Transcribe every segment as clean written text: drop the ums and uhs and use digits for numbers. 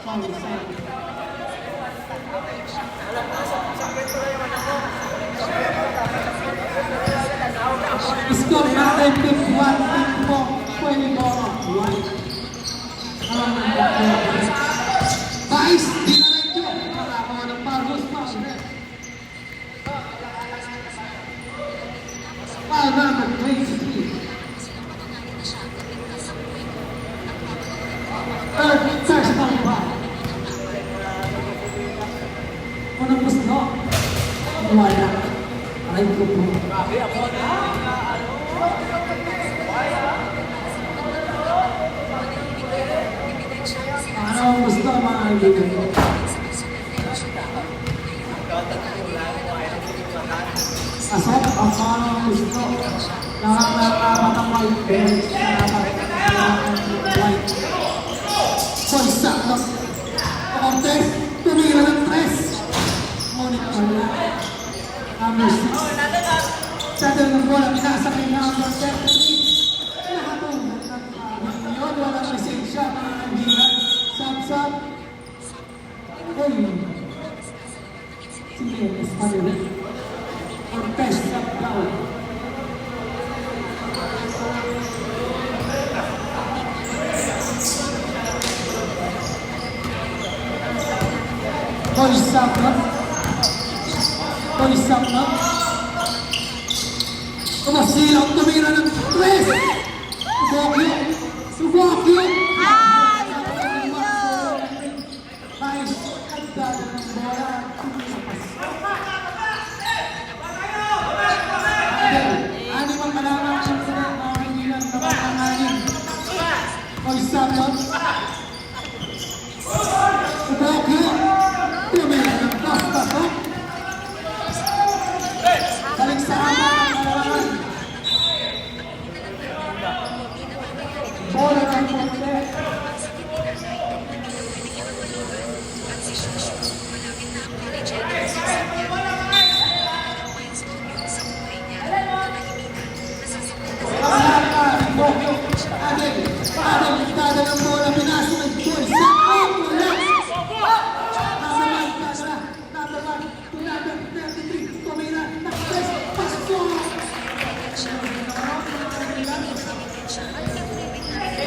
Score natin 51 po. Pwede mo white. Vice, di na rin yun. Nakakawa ng Marcos Pasner. Foul number 23. Third personal foul. Unang gusto. Wala. Aray ko po. Ano ang gusto mga kaibigan? Asok ang mga gusto. Nakakamat ang white belt. White. Pulsa ng contest. Tumira ng 3. Ngunit wala. Number 6. Saddle ng bola. Pinasakay na number 33. Nahatong yun. Walang lisensya mga kaibigan. Sab-sab. Uy. Sige, Espanol. Contest of down. Voice up na. Voice up na. Kumasilaw, tumira ng 3. Subokyo. Subokyo. Vice, ang dada ng bola. Anim ang kalaman ng mga kaibigan na makanganin. Voice up na. Subokyo. Tumira ng basta to. Balik sa ama ng kalaman. Bola ng konti. Adel, dada ng bola, pinasok ng goal. Sa wala. Number 1, number 33, tumira, nag-press, pasok.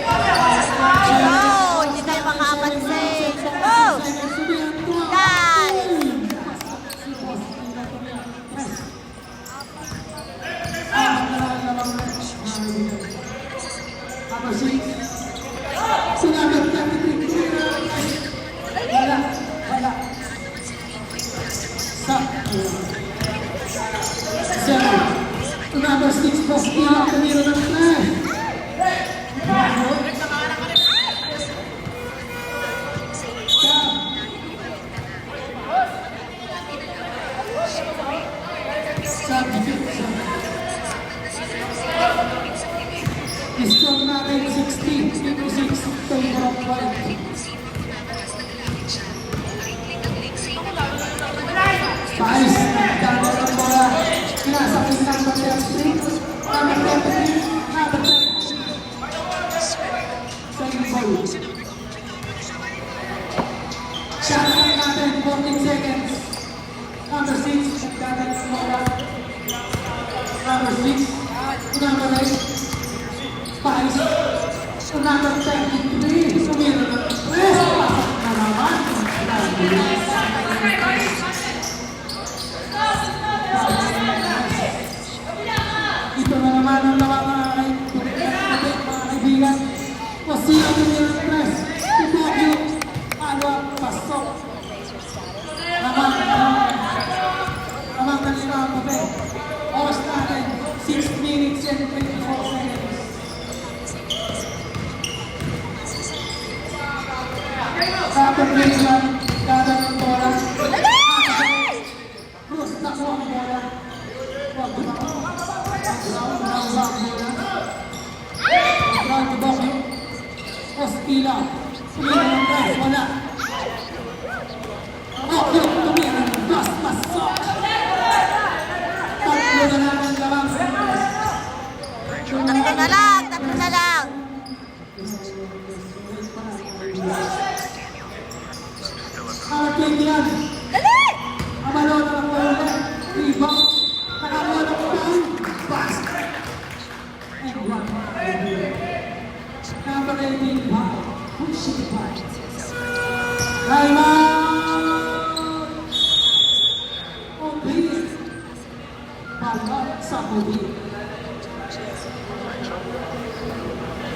Oh, hindi tayo makapansin. Oh! Guys! Number 6. Si number 33. Wala. Wala. Stop. 7. Number 6. Bastila. Tumira ng 3. Score natin 16-56 favor of white. Vice, nagdano ng bola. Pinasakit number 33. Number 33. Number 33. Second ball. Shot natin 14 seconds. Number 6, nagdano ng bola. Number 6. Number 8. Vice, number 33, sumira ng 3, na naman. Ito na naman ang lawa mga kaibigan. Wasila sumira ng 3, Tokyo, Alwa, pasok. Naman kanina ang pape. Oras natin, 6 minutes and 24 seconds. Kapag minsan, dada ng bola. Cruz, nakuha ang bola. Huwag gumawa. Nakuha ang bola. Ground to Bokyo. Ostila. Tumira ng gas, wala. Bokyo, tumira ng gas, pasok. Tatlo na lang ang lamang. Tatlo na lang, tatlo na lang. yan. Dali! Abalo na lang tayo ulit. Rebound. Nakakuha ng foul. Basket. And one. Number 18, foul. Pushing five. Time out. Obi. Palot sa Obi.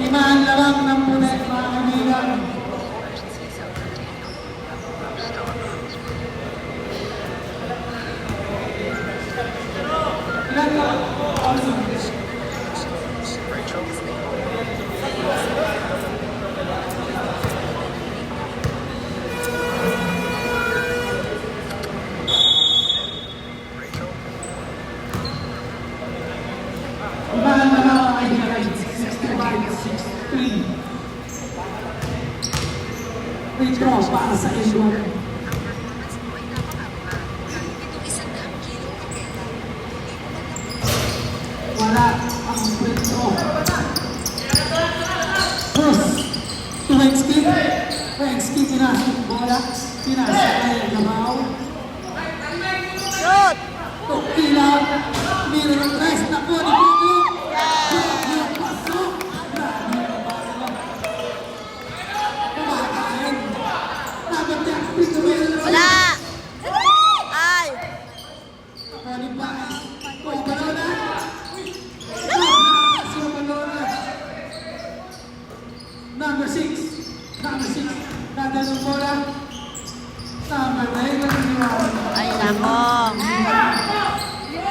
Limaan lamang ng punet, mga kaibigan. Ilan ka? Awesome. Limaan lamang mga kaibigan. 65-63. Free throw para sa Edward. Wala ang free throw. Cruz. Tuwensky. Tuwensky pinasok bola. Pinasok kay Gabaw. Shoot! Ilaw. Miro ng tres. Nakuha ni Pugo. Pasok. Kumakain. Dapat niya. Free throw. Wala! Ay! Running back. Oh, Balona. Number 6. Number 6. Dadalong bola. Number 9. Ay, nako.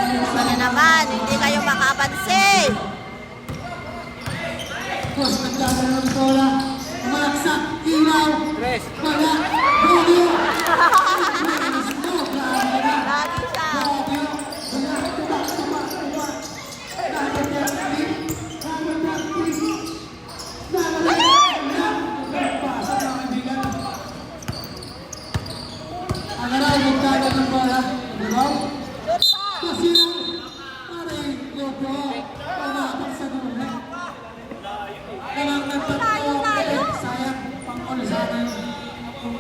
Ito na naman, hindi kayo makapansin. Boss, nagdadalong bola. Malaksak. Ilaw. Wala. Julio. Lagi siya.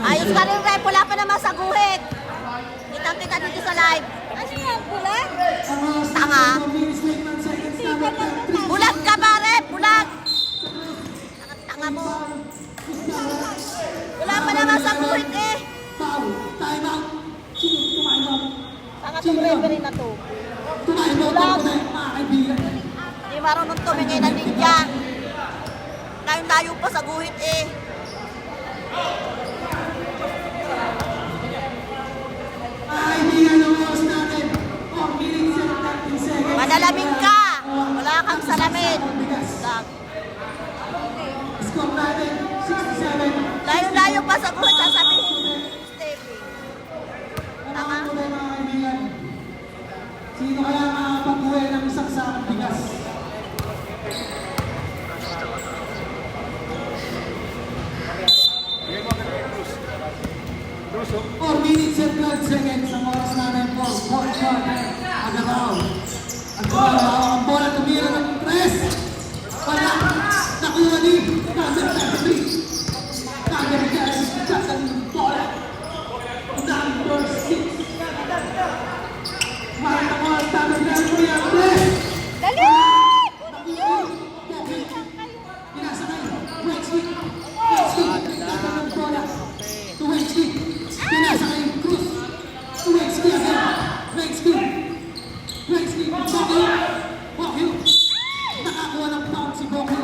Ayos ka rin, Rep. Wala pa naman sa guhit. Kitang-kita dito sa live. Ano yan, bulag? Tanga. Bulag ka ba, Rep? Bulag. Tanga mo. Wala pa naman sa guhit eh. Time out. Time out. Tanga tong referee na to. Time out. Mga kaibigan. Hindi marunong tumingin na ninja. Layo-layo pa sa guhit eh. Kaibigan ng oras natin. 4 minutes and 13 seconds. Malalamig ka. Wala kang salamin. Lag. Score natin, 67. Layo-layo pa sa guhit. Sasabihin. Stevie. Tama? Ano mga kaibigan? Sino kaya makapag-uwi ng isang sakong bigas? Four minutes and 12 seconds ang oras namin po. Fourth quarter. Agabaw. Agabaw. Ang bola tumira ng press. Wala. Nakuha ni number 33. Number 33. Tatang bola. Number 6. Mahal ang oras namin na po yan. Press. Dali! Pinasakay. Wexley. Wexley. Tatang ng bola. To Wexley. Pinasakay. Cruz. To Wexley again. Wexley. Wexley. Bokyo. Bokyo. Nakakuha ng foul si Bokyo.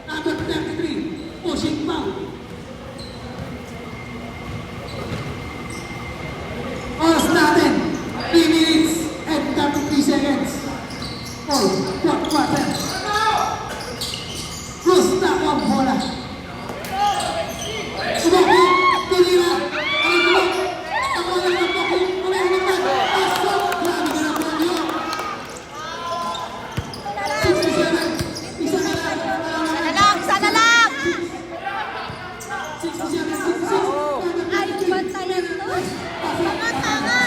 Number 33. Pushing foul. Oras natin. 3 minutes and 33 seconds. Fourth quarter. Cruz nakuha ang bola. Bokyo. Pilira. Ang bola. Nakuha ng Bokyo. Umahin naman. Pasok. Grabe ka na Bokyo. 67. Isa na lang. Sana lang, sana lang! 67. 66. Ayaw bantayan to. Mga tanga!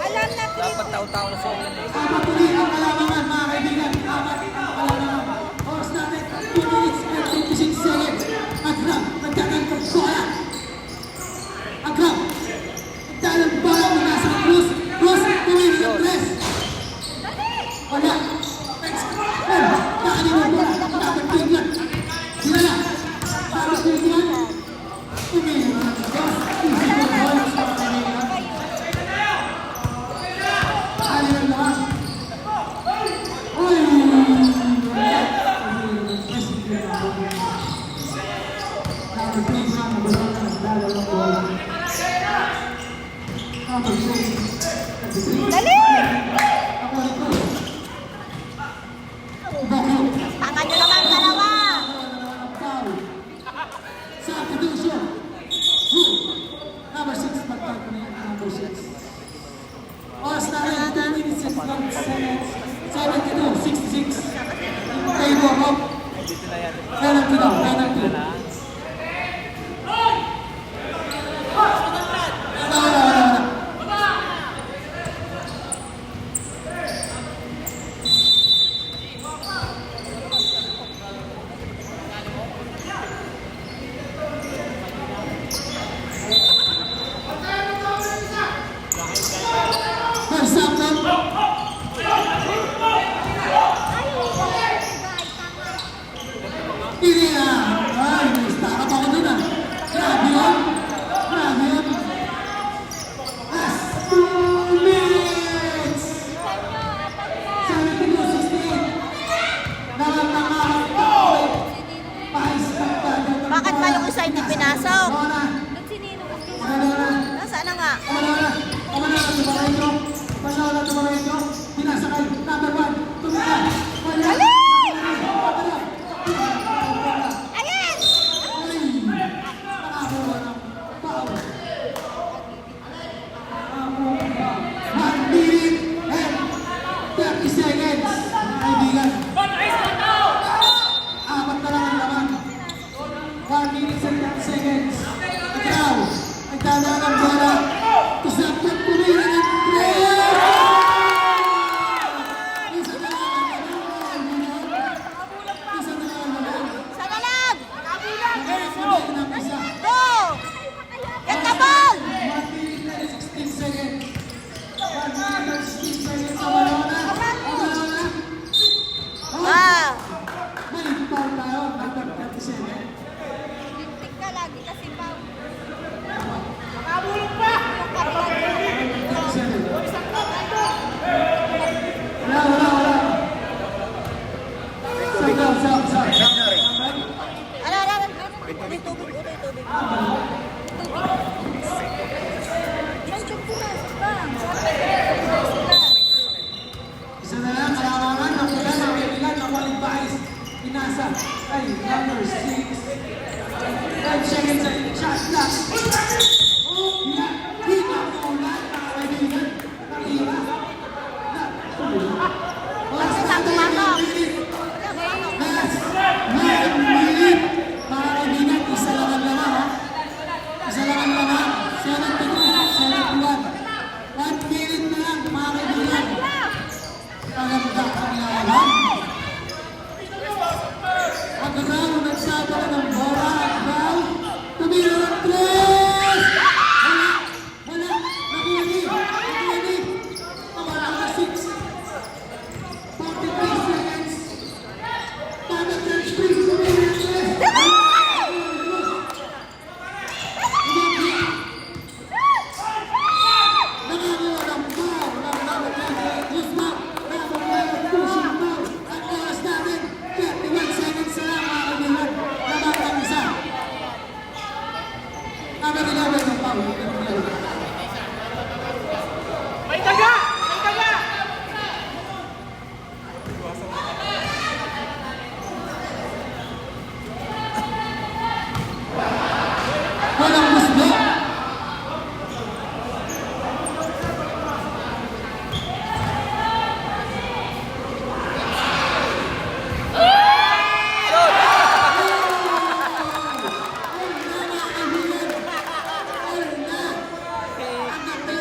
Alam na Dapat tao-tao na sila. Apat ulit ang kalamangan, mga kaibigan. Apat ang kalamangan. Oras natin, 2 minutes and 56 seconds. Penalty daw, penalty. First up lang. Hindi na. Ay, startup ako dun ah. Grabe yun. Grabe yun. Last 2 minutes. 72-68. Nakakakakakawin. Pahis ng kagad. Bakit ba yung isa hindi pinasok? Nora. Nora. Nasaan na nga? Dali! Ayun! Apat na lang ang laman. 1 minute and 10 seconds. Ikaw, nagdala ng bola. Kusapot tumira ng 3. Isa na lang ang laman. Isa na lang ang laman. Sa dalag! Sabihin ng isa. Go! Get the ball! 1 minute and 16 seconds. 1 minute and 16 seconds. Ang balona. Ang balona. Ah! May foul tayo. Number 37. Tik ka lagi kasi pa. Wala. Sab. Ala. May tubig. Isa na lang, kalamangan, nakula, nakikilan, nakwalibais, pinasa, ay, number 6. 5 seconds ay shot clock. Oh, hindi na maulan, mga kaibigan, nakira. Last na tayo, minute. Last 9 minute. Mga kaibigan, isa lang ang laman, ha? Isa lang ang laman, 72, 71. 1 minute na lang, mga kaibigan. Paganda ang laban. Agraw, nagsabala ng bola. Agraw, tumira ng 3. Wala. Nakuha ni. Nawala na 6. 43 seconds. Tama na 3. Tumira ng 3. Nangangawa ng foul. Nangangawa ng Guzman. Nangangawa ng pushing foul. Ang oras natin, 31 seconds na lang, mga kaibigan. Laban ang isa. Number 11 ang foul. May daga! Walang muslo.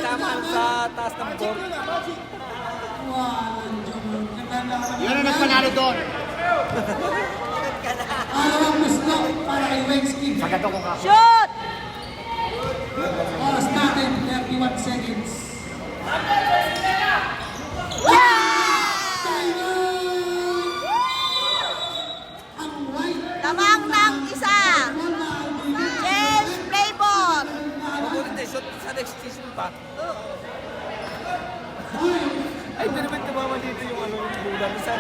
Tamaan sa taas ng board. Yun ang nagpanalo doon. Alawang muslo para kay Wensky. Sagado ko ka. Shoot! Oras natin, 31 seconds. Ang right. Tamang ng isa. Change playbook. Mabulit na shot sa next season pa. Ay, di naman tumama dito yung ano yung bulan. Isa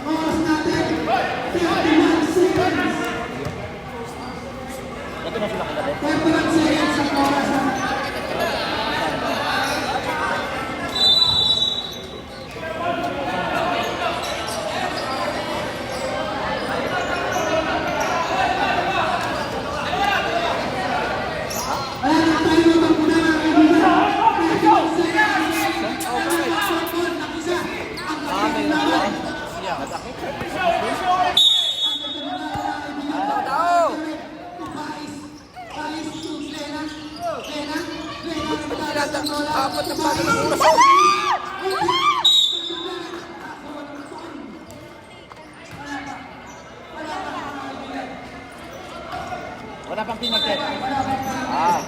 Oras natin, 31 seconds. 31 seconds ang oras natin. Ayan ang tayo ng muna mga kaibigan. 31 seconds. Wala pang pinagkit. Ah.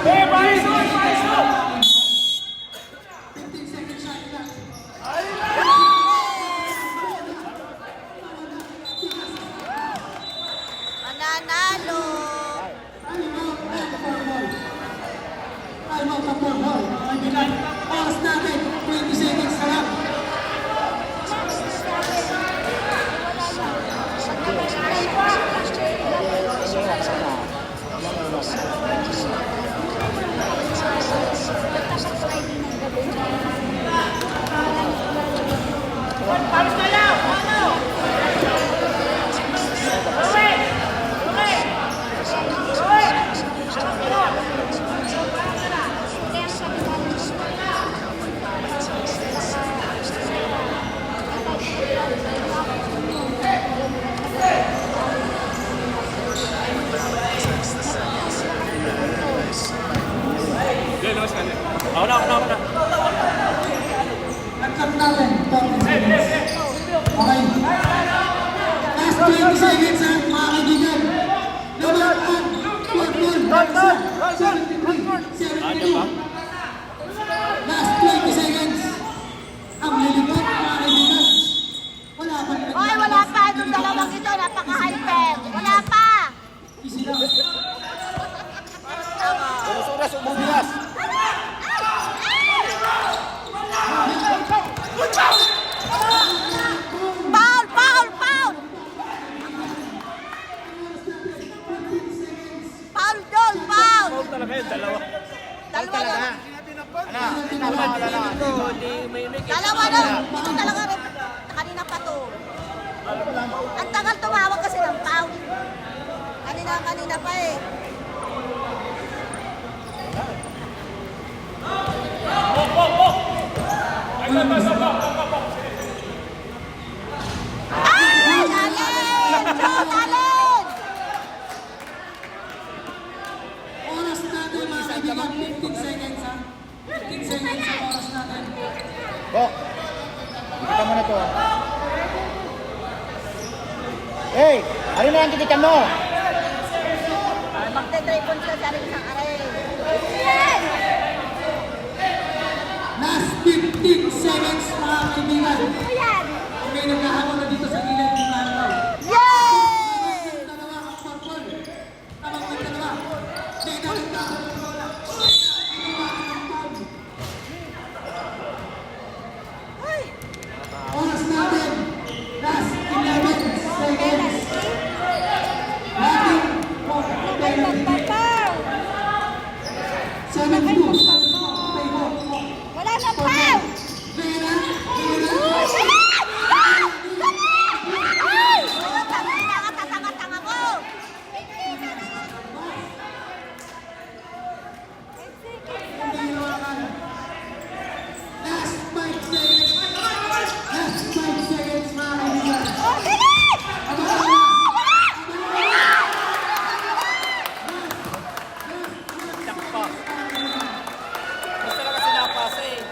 Hey, Baiso! 15 seconds shot clock. Mananalo. Time out ang 4 ball. Kaibigan, oras natin, 20 seconds na lang. Ako na. Nagkat natin, 40 seconds. Okay. Last 20 seconds ha, mga kaibigan. Lumakan, 4 ball, 73, 72. Last 20 seconds. Ang lilipot, mga kaibigan. Wala pa. Oy, wala pa. Itong dalawang ito, napaka-hyper. Wala pa. Isila. Suras, umubilas. Foul! Foul, Joel, foul! Foul talaga yun, dalawa. Dalawa na. Dalawa. Ito talaga rin. Kanina pa to. Ang tagal tumawag kasi ng foul. Kanina pa eh. Ay! Alin! Joel, alin! Oras natin, mga kaibigan, 15 seconds ha. 15 seconds ang oras natin. Bok. Kita mo na to. Hey! Ano na ang titikan mo? Magte-tripon sila sa rin isang aray. Yan! Last 15 seconds, mga kaibigan. Yan! May nagkahawak na dito sa gilid ng araw. Yay! Dalawa ang purple. Tamang ng dalawa. May nakita. Oras natin. Last 11 seconds. Natin. 72. Wala na foul! Tanga ko! Last 5 seconds. Last 5 seconds, mga kaibigan. Oh, bilis! Jakpa. Gusto talaga sinapasa eh.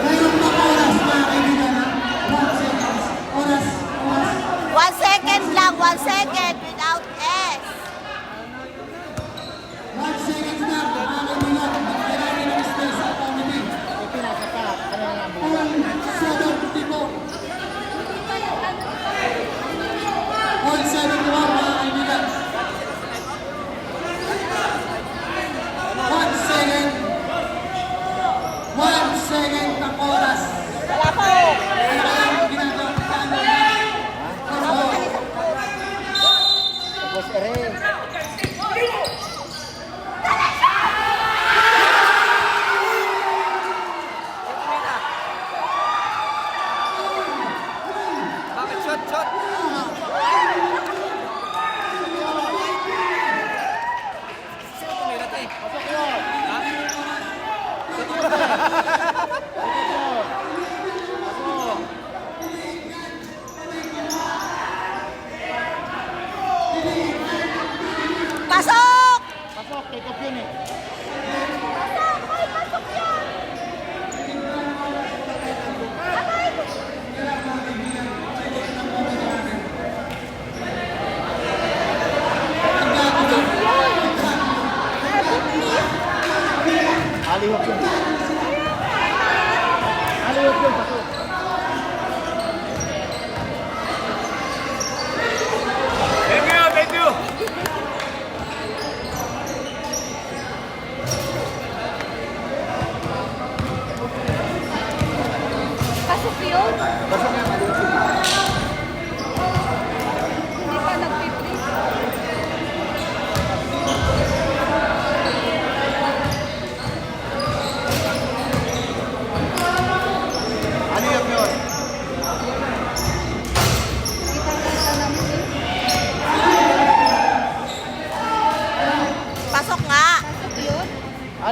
Mayroon pa oras, mga kaibigan, ha? 1 seconds. Oras. 1 second lang, 1 second without S. 1 seconds na, mga kaibigan. Kailangan ng space sa committee. Pinasa pa. Ano na lang mo? All 74. All 71, mga kaibigan. 1 second. 1 second ang oras. Wala po. Ano kaya ang ginagawa? Paano?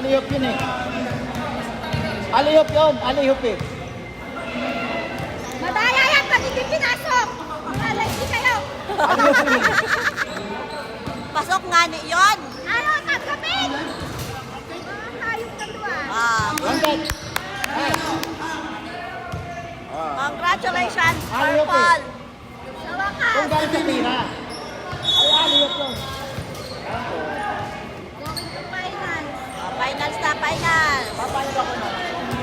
Aliyop yun eh. Aliyop yun, aliyop eh. Madaya yan pag hindi pinasok. Malalaki kayo. Aliyop yun eh. Pasok nga ni yun. Ano, tanggapin. Mga hayop na doon. Contact. Congratulations, Aliyop eh. Purple. Sa Kung wakas. galing sa tira. Ay, aliyop yun. Going to finals. Finals na, finals. Papayag ako na.